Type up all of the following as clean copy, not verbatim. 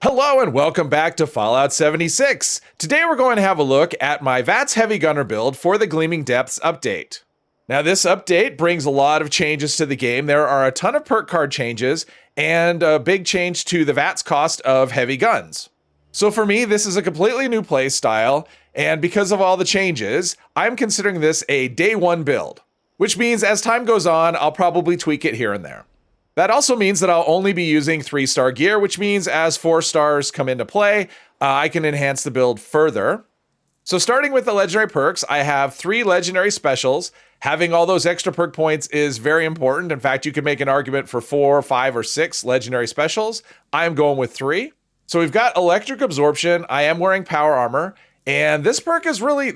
Hello and welcome back to Fallout 76. Today we're going to have a look at my VATS Heavy Gunner build for the Gleaming Depths update. Now this update brings a lot of changes to the game. There are a ton of perk card changes and a big change to the VATS cost of heavy guns. So for me, this is a completely new play style, and because of all the changes, I'm considering this a day one build, which means as time goes on, I'll probably tweak it here and there. That also means that I'll only be using 3-star gear, which means as 4 stars come into play, I can enhance the build further. So starting with the legendary perks, I have 3 legendary specials. Having all those extra perk points is very important. In fact, you can make an argument for 4, 5, or 6 legendary specials. I'm going with 3. So we've got electric absorption. I am wearing power armor. And this perk is really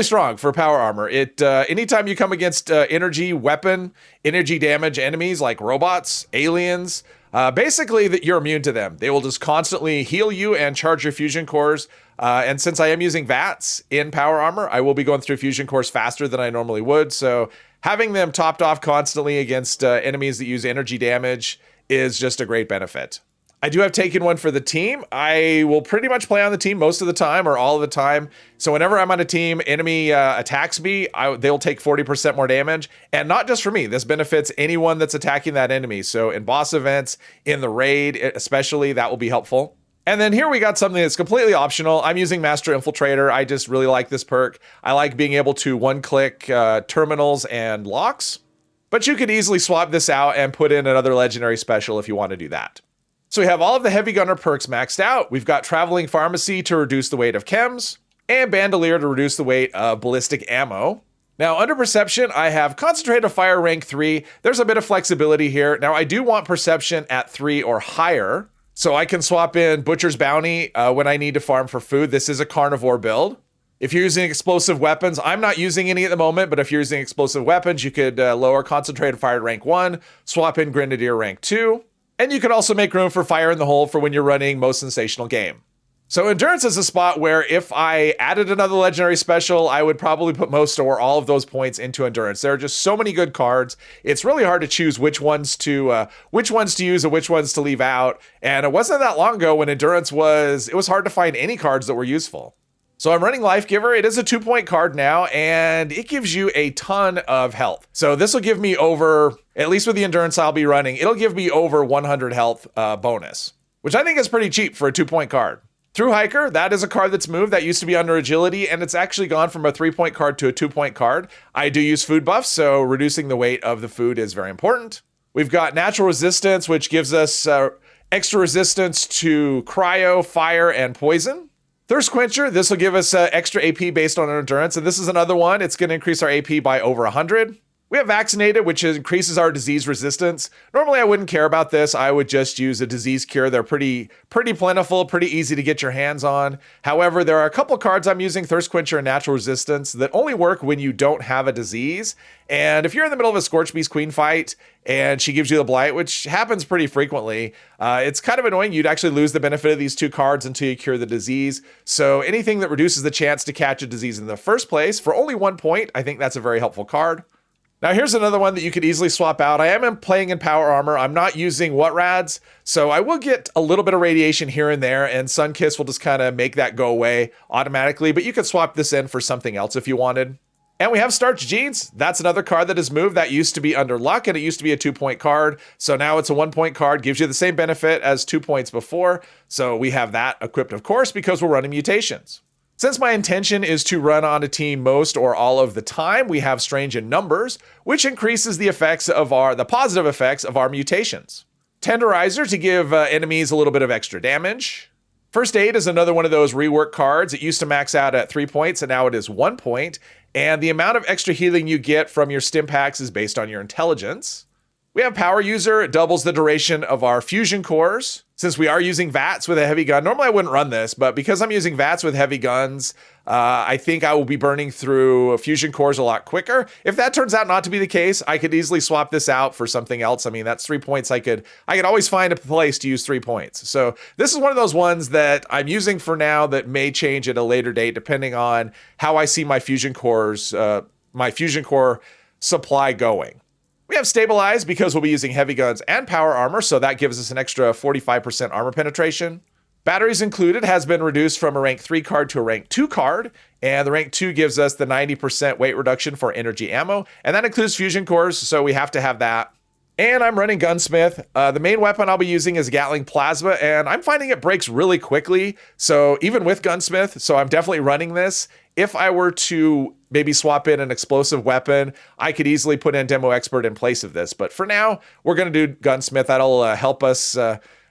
strong for power armor. It anytime you come against energy damage enemies like robots, aliens, basically that you're immune to them. They will just constantly heal you and charge your fusion cores. And since I am using VATS in power armor, I will be going through fusion cores faster than I normally would. So having them topped off constantly against enemies that use energy damage is just a great benefit. I do have taken one for the team. I will pretty much play on the team most of the time or all of the time. So whenever I'm on a team, enemy attacks me, they'll take 40% more damage. And not just for me, this benefits anyone that's attacking that enemy. So in boss events, in the raid especially, that will be helpful. And then here we got something that's completely optional. I'm using Master Infiltrator. I just really like this perk. I like being able to one-click terminals and locks. But you could easily swap this out and put in another legendary special if you want to do that. So we have all of the Heavy Gunner perks maxed out. We've got Traveling Pharmacy to reduce the weight of chems, and Bandolier to reduce the weight of ballistic ammo. Now, under Perception, I have Concentrated Fire rank 3. There's a bit of flexibility here. Now, I do want Perception at 3 or higher, so I can swap in Butcher's Bounty when I need to farm for food. This is a carnivore build. If you're using explosive weapons, I'm not using any at the moment, but if you're using explosive weapons, you could lower Concentrated Fire rank 1, swap in Grenadier rank 2. And you can also make room for Fire in the Hole for when you're running Most Sensational Game. So Endurance is a spot where if I added another legendary special, I would probably put most or all of those points into Endurance. There are just so many good cards. It's really hard to choose which ones to use and which ones to leave out. And it wasn't that long ago when Endurance it was hard to find any cards that were useful. So I'm running Life Giver. It is a 2-point card now, and it gives you a ton of health. So this will give me over, at least with the Endurance I'll be running, it'll give me over 100 health bonus, which I think is pretty cheap for a 2-point card. Through Hiker, that is a card that's moved. That used to be under Agility, and it's actually gone from a 3-point card to a 2-point card. I do use food buffs, so reducing the weight of the food is very important. We've got Natural Resistance, which gives us extra resistance to cryo, fire, and poison. Thirst Quencher, this will give us extra AP based on our endurance, and this is another one. It's going to increase our AP by over 100. We have Vaccinated, which increases our disease resistance. Normally, I wouldn't care about this. I would just use a disease cure. They're pretty plentiful, pretty easy to get your hands on. However, there are a couple cards I'm using, Thirst Quencher and Natural Resistance, that only work when you don't have a disease. And if you're in the middle of a Scorch Beast Queen fight and she gives you the Blight, which happens pretty frequently, it's kind of annoying. You'd actually lose the benefit of these 2 cards until you cure the disease. So anything that reduces the chance to catch a disease in the first place for only 1 point, I think that's a very helpful card. Now here's another one that you could easily swap out. I am playing in power armor. I'm not using What Rads, so I will get a little bit of radiation here and there, and Sunkiss will just kind of make that go away automatically, but you could swap this in for something else if you wanted. And we have Starch Jeans. That's another card that has moved. That used to be under luck, and it used to be a 2-point card. So now it's a 1-point card, gives you the same benefit as 2 points before. So we have that equipped, of course, because we're running Mutations. Since my intention is to run on a team most or all of the time, we have Strange in Numbers, which increases the positive effects of our mutations. Tenderizer to give enemies a little bit of extra damage. First Aid is another one of those rework cards. It used to max out at 3 points, and now it is 1 point. And the amount of extra healing you get from your stim packs is based on your intelligence. We have Power User. It doubles the duration of our fusion cores. Since we are using VATS with a heavy gun, normally I wouldn't run this, but because I'm using VATS with heavy guns, I think I will be burning through fusion cores a lot quicker. If that turns out not to be the case, I could easily swap this out for something else. I mean, that's 3 points. I could always find a place to use 3 points. So this is one of those ones that I'm using for now that may change at a later date, depending on how I see my fusion core supply going. We have Stabilize because we'll be using heavy guns and power armor, so that gives us an extra 45% armor penetration. Batteries included has been reduced from a rank 3 card to a rank 2 card, and the rank 2 gives us the 90% weight reduction for energy ammo, and that includes fusion cores, so we have to have that. And I'm running Gunsmith. The main weapon I'll be using is Gatling Plasma, and I'm finding it breaks really quickly, so even with Gunsmith, so I'm definitely running this. If I were to maybe swap in an explosive weapon, I could easily put in Demo Expert in place of this, but for now, we're going to do Gunsmith. That'll help us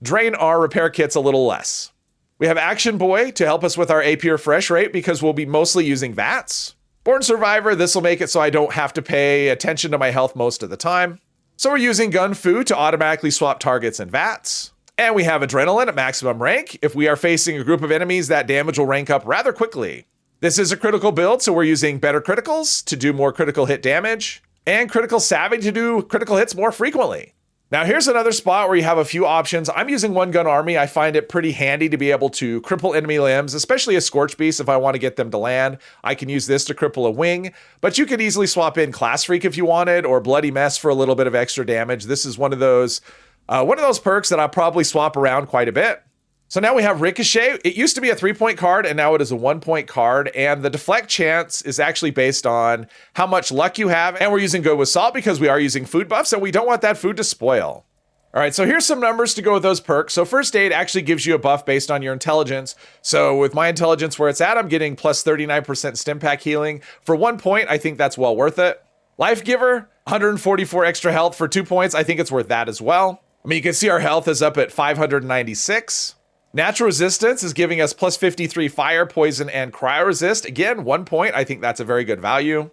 drain our repair kits a little less. We have Action Boy to help us with our AP refresh rate because we'll be mostly using VATS. Born Survivor, this will make it so I don't have to pay attention to my health most of the time. So we're using Gun Fu to automatically swap targets and VATS. And we have Adrenaline at maximum rank if we are facing a group of enemies that damage will rank up rather quickly. This is a critical build, so we're using better criticals to do more critical hit damage, and Critical Savvy to do critical hits more frequently. Now here's another spot where you have a few options. I'm using One Gun Army. I find it pretty handy to be able to cripple enemy limbs, especially a Scorch Beast if I want to get them to land. I can use this to cripple a wing, but you could easily swap in Class Freak if you wanted, or Bloody Mess for a little bit of extra damage. This is one of those perks that I'll probably swap around quite a bit. So now we have Ricochet. It used to be a 3-point card, and now it is a 1-point card, and the deflect chance is actually based on how much luck you have, and we're using Good with Salt because we are using food buffs, and we don't want that food to spoil. All right, so here's some numbers to go with those perks. So First Aid actually gives you a buff based on your intelligence. So with my intelligence where it's at, I'm getting plus 39% stim pack healing. For 1 point, I think that's well worth it. Life Giver, 144 extra health for 2 points. I think it's worth that as well. I mean, you can see our health is up at 596. Natural Resistance is giving us plus 53 fire, poison, and cryo resist. Again, 1 point. I think that's a very good value.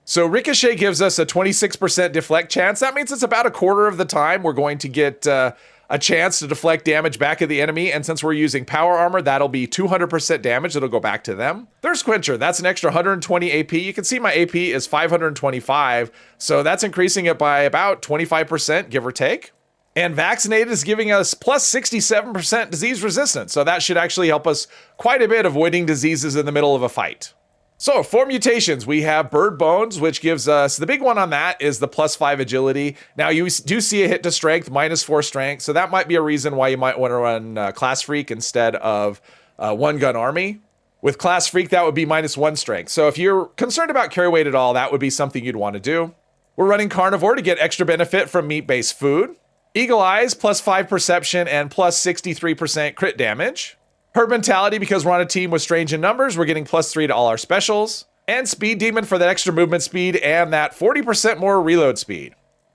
So Ricochet gives us a 26% deflect chance. That means it's about a quarter of the time we're going to get a chance to deflect damage back at the enemy. And since we're using power armor, that'll be 200% damage. It'll go back to them. Thirst Quencher, that's an extra 120 AP. You can see my AP is 525. So that's increasing it by about 25%, give or take. And Vaccinated is giving us plus 67% disease resistance. So that should actually help us quite a bit avoiding diseases in the middle of a fight. So for mutations, we have Bird Bones, which gives us, the big one on that is the plus 5 agility. Now you do see a hit to strength, minus 4 strength. So that might be a reason why you might want to run Class Freak instead of One Gun Army. With Class Freak, that would be minus 1 strength. So if you're concerned about carry weight at all, that would be something you'd want to do. We're running Carnivore to get extra benefit from meat-based food. Eagle Eyes, plus 5 perception and plus 63% crit damage. Herd Mentality, because we're on a team with strange in numbers, we're getting plus 3 to all our specials. And Speed Demon for that extra movement speed and that 40% more reload speed.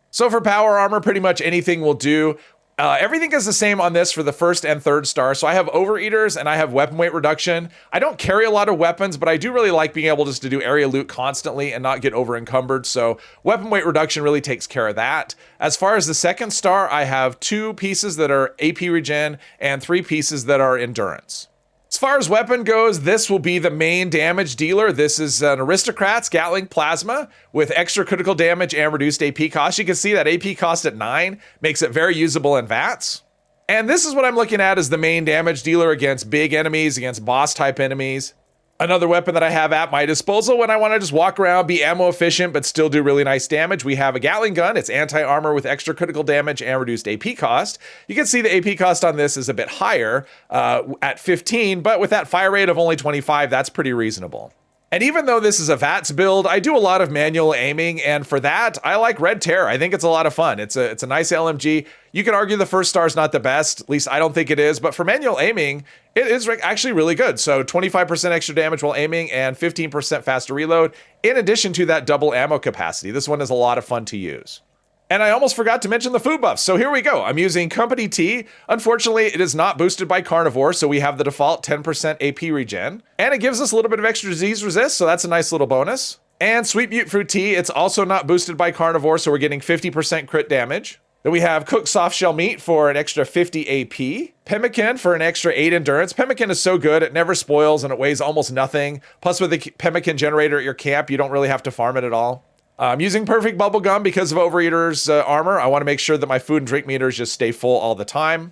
So for power armor, pretty much anything will do. Everything is the same on this for the first and third star. So I have Overeaters and I have weapon weight reduction. I don't carry a lot of weapons, but I do really like being able just to do area loot constantly and not get over encumbered. So weapon weight reduction really takes care of that. As far as the second star, I have 2 pieces that are AP regen and 3 pieces that are endurance. As far as weapon goes, this will be the main damage dealer. This is an Aristocrat's Gatling Plasma with extra critical damage and reduced AP cost. You can see that AP cost at 9 makes it very usable in VATS. And this is what I'm looking at as the main damage dealer against big enemies, against boss type enemies. Another weapon that I have at my disposal when I want to just walk around, be ammo efficient, but still do really nice damage. We have a Gatling gun. It's anti-armor with extra critical damage and reduced AP cost. You can see the AP cost on this is a bit higher at 15, but with that fire rate of only 25, that's pretty reasonable. And even though this is a VATS build, I do a lot of manual aiming, and for that, I like Red Terror. I think it's a lot of fun. It's a nice LMG. You can argue the first star is not the best, at least I don't think it is, but for manual aiming, it is actually really good. So 25% extra damage while aiming and 15% faster reload, in addition to that double ammo capacity. This one is a lot of fun to use. And I almost forgot to mention the food buffs. So here we go. I'm using Company Tea. Unfortunately, it is not boosted by Carnivore, so we have the default 10% AP regen. And it gives us a little bit of extra disease resist, so that's a nice little bonus. And Sweet Butte Fruit Tea, it's also not boosted by Carnivore, so we're getting 50% crit damage. Then we have Cooked Soft Shell Meat for an extra 50 AP. Pemmican for an extra 8 endurance. Pemmican is so good, it never spoils and it weighs almost nothing. Plus with the Pemmican generator at your camp, you don't really have to farm it at all. I'm using Perfect Bubblegum because of Overeater's armor. I want to make sure that my food and drink meters just stay full all the time.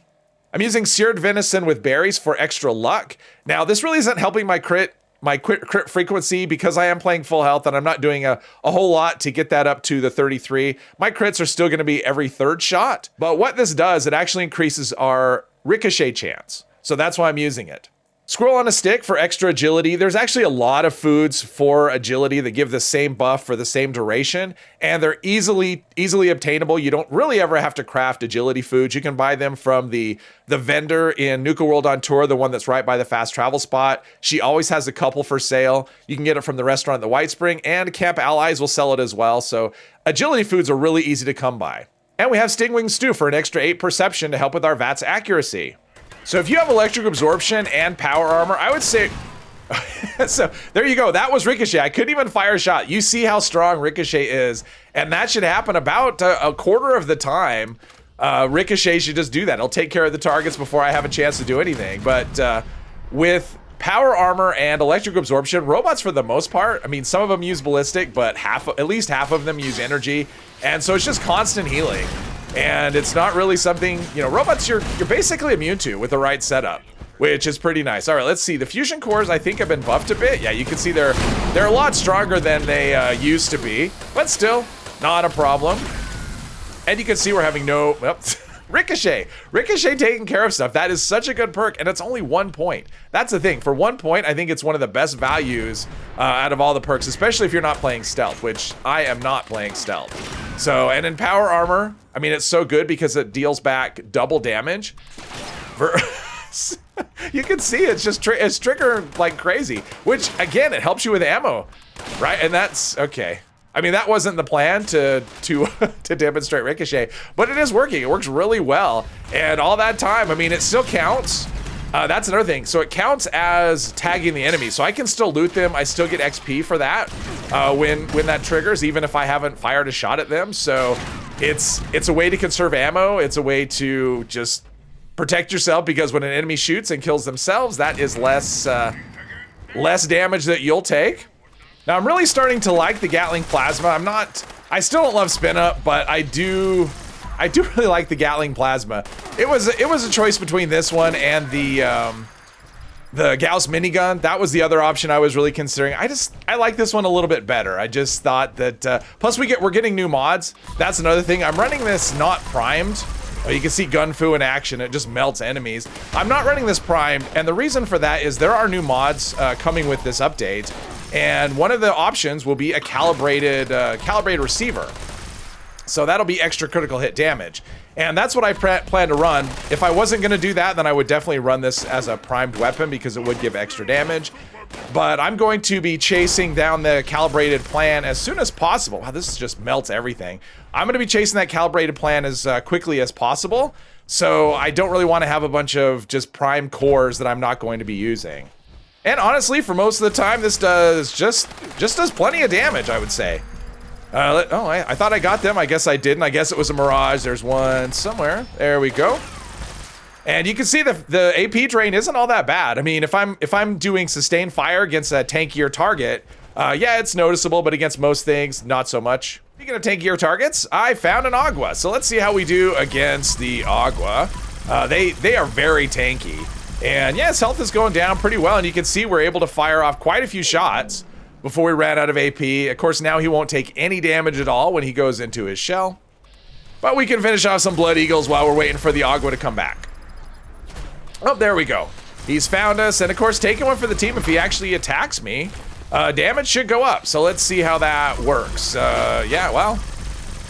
I'm using Seared Venison with berries for extra luck. Now, this really isn't helping my crit frequency because I am playing full health and I'm not doing a whole lot to get that up to the 33. My crits are still going to be every third shot. But what this does, it actually increases our ricochet chance. So that's why I'm using it. Squirrel on a stick for extra agility. There's actually a lot of foods for agility that give the same buff for the same duration, and they're easily obtainable. You don't really ever have to craft agility foods. You can buy them from the vendor in Nuka World on Tour, the one that's right by the fast travel spot. She always has a couple for sale. You can get it from the restaurant at the White Spring, and Camp Allies will sell it as well. So agility foods are really easy to come by. And we have Stingwing Stew for an extra 8 perception to help with our VATS accuracy. So if you have electric absorption and power armor, I would say, so there you go. That was Ricochet. I couldn't even fire a shot. You see how strong Ricochet is, and that should happen about a quarter of the time. Ricochet should just do that. It'll take care of the targets before I have a chance to do anything. But with power armor and electric absorption, robots for the most part, I mean, some of them use ballistic, but at least half of them use energy. And so it's just constant healing. And it's not really something, robots you're basically immune to with the right setup, which is pretty nice. All right, let's see. The fusion cores, I think, have been buffed a bit. Yeah, you can see they're a lot stronger than they used to be, but still not a problem. And you can see we're having no, well, Ricochet taking care of stuff. That is such a good perk, and it's only 1 point. That's the thing. For 1 point, I think it's one of the best values out of all the perks, especially if you're not playing stealth, which I am not playing stealth. So, and in power armor, I mean, it's so good because it deals back double damage. You can see it's just it's trigger like crazy, which again, it helps you with ammo, right? And that's okay. I mean, that wasn't the plan to demonstrate Ricochet, but it is working. It works really well. And all that time, I mean, it still counts. That's another thing. So it counts as tagging the enemy. So I can still loot them. I still get XP for that when that triggers, even if I haven't fired a shot at them. So it's a way to conserve ammo. It's a way to just protect yourself, because when an enemy shoots and kills themselves, that is less damage that you'll take. Now I'm really starting to like the Gatling Plasma. I still don't love Spin Up, but I do really like the Gatling Plasma. It was a choice between this one and the Gauss minigun. That was the other option I was really considering. I like this one a little bit better. I just thought that plus we're getting new mods. That's another thing. I'm running this not primed. You can see Gun Fu in action. It just melts enemies. I'm not running this primed, and the reason for that is there are new mods coming with this update, and one of the options will be a calibrated receiver. So that'll be extra critical hit damage. And that's what I plan to run. If I wasn't going to do that, then I would definitely run this as a primed weapon because it would give extra damage. But I'm going to be chasing down the calibrated plan as soon as possible. Wow, this just melts everything. I'm going to be chasing that calibrated plan as quickly as possible. So I don't really want to have a bunch of just prime cores that I'm not going to be using. And honestly, for most of the time, this does just does plenty of damage, I would say. I thought I got them. I guess I didn't. I guess it was a mirage. There's one somewhere. There we go. And you can see the AP drain isn't all that bad. I mean, if I'm doing sustained fire against a tankier target, yeah, it's noticeable, but against most things, not so much. Speaking of tankier targets, I found an Agua. So let's see how we do against the Agua. They are very tanky. And yeah, his health is going down pretty well. And you can see we're able to fire off quite a few shots before we ran out of AP. Of course, now he won't take any damage at all when he goes into his shell. But we can finish off some Blood Eagles while we're waiting for the Agua to come back. Oh, there we go. He's found us. And of course, taking one for the team, if he actually attacks me, damage should go up. So let's see how that works. Yeah, well,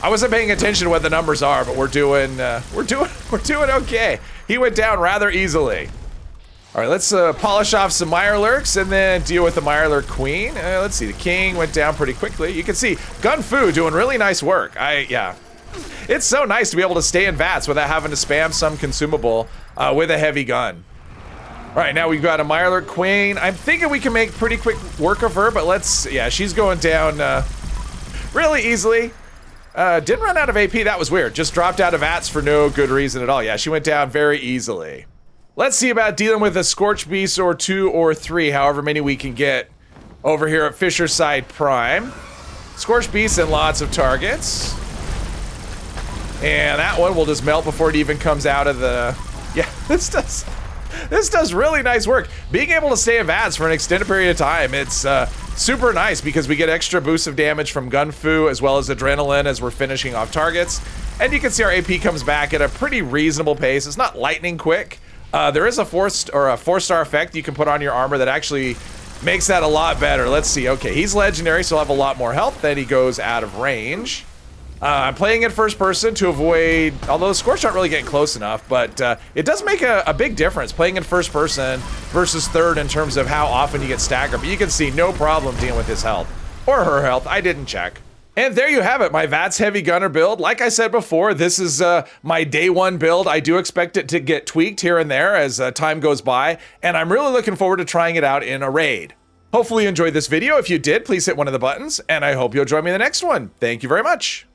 I wasn't paying attention to what the numbers are, but we're doing okay. He went down rather easily. All right, let's polish off some Mirelurks and then deal with the Mirelurk Queen. Let's see, the King went down pretty quickly. You can see Gun Fu doing really nice work. Yeah. It's so nice to be able to stay in VATS without having to spam some consumable with a heavy gun. All right, now we've got a Mirelurk Queen. I'm thinking we can make pretty quick work of her, but yeah, she's going down really easily. Didn't run out of AP, that was weird. Just dropped out of VATS for no good reason at all. Yeah, she went down very easily. Let's see about dealing with a Scorch Beast or 2 or 3, however many we can get over here at Fisherside Prime. Scorch Beast and lots of targets. And that one will just melt before it even comes out of the... Yeah, this does really nice work. Being able to stay in VATS for an extended period of time, it's super nice because we get extra boosts of damage from Gun Fu as well as Adrenaline as we're finishing off targets. And you can see our AP comes back at a pretty reasonable pace. It's not lightning quick, There is a 4-star effect you can put on your armor that actually makes that a lot better. Let's see. Okay, he's legendary, so he'll have a lot more health. Then he goes out of range. I'm playing it first person to avoid, although the scores aren't really getting close enough, but it does make a big difference playing in first person versus third in terms of how often you get staggered. But you can see no problem dealing with his health or her health. I didn't check. And there you have it, my VATS Heavy Gunner build. Like I said before, this is my day one build. I do expect it to get tweaked here and there as time goes by, and I'm really looking forward to trying it out in a raid. Hopefully you enjoyed this video. If you did, please hit one of the buttons, and I hope you'll join me in the next one. Thank you very much.